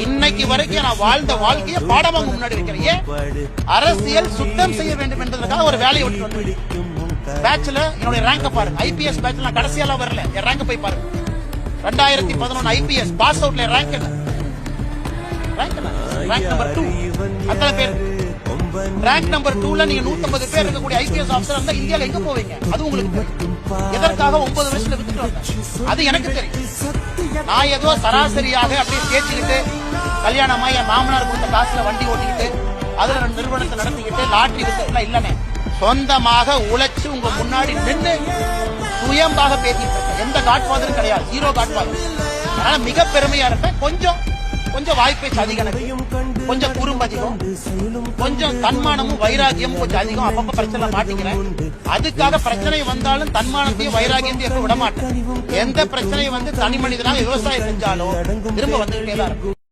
இன்னைக்கு வரைக்கும் நான் வாழ்ந்த வாழ்க்கையை பாடமாக முன்னாடி வைக்கிறேன். அரசியல் சுத்தம் செய்ய வேண்டும் என்பதற்காக ஒரு வேலையை விட்டு வந்தேன். பேட்ச்ல என்னுடைய ரேங்க பாருங்க. ஐபிஎஸ் பேட்ச்ல நான் கடைசியால வரல. என் ரேங்க் போய் பாருங்க. 2011 ஐபிஎஸ் பாஸ் அவுட்ல ரேங்க் என்ன? Rank number 2. அத்தனை பேர் ரேங்க் நம்பர் 2ல நீங்க 150 பேர் இருக்கக்கூடிய ஐபிஎஸ் ஆபீசர் இருந்தா இந்தியால எங்க போவீங்க? அது உங்களுக்கு தெரியும். எதற்காக 9 வருஷத்துல வித்துட்டு வந்தேன் அது எனக்கு தெரியும். நான் ஏதோ சராசரியாக அப்படியே தேய்ச்சிக்கிட்டு கல்யாணமா என் மாமனார் கொடுத்த காசுல வண்டி ஓட்டிக்கிட்டு அதுல நிறுவனத்தை நடத்திக்கிட்டு லாட்டரி வித்துட்டுலாம் இல்லனே. சொந்தமாக உழைச்சு உங்க முன்னாடி நின்று சுயமாக பேசிட்டு இருக்கேன். எந்த காட்ஃபாதரும் கிடையாது. 0 காட்ஃபாதர். அதனால மிக பெருமையா இருப்பேன். கொஞ்சம் வாய்ப்பேச்சு அதிகம், கொஞ்சம் குறும்பு அதிகம், கொஞ்சம் தன்மானமும் வைராகியமும் கொஞ்சம் அதிகம். அப்பப்ப பிரச்சனை மாட்டிக்கிறேன். அதுக்காக பிரச்சனை வந்தாலும் தன்மானத்தையும் வைராகியத்தையும் எப்ப விட மாட்டேன். எந்த பிரச்சனையும் வந்து தனி மனிதனாக விவசாயம் செஞ்சாலும் திரும்ப வந்துகிட்டே தான் இருக்கும்.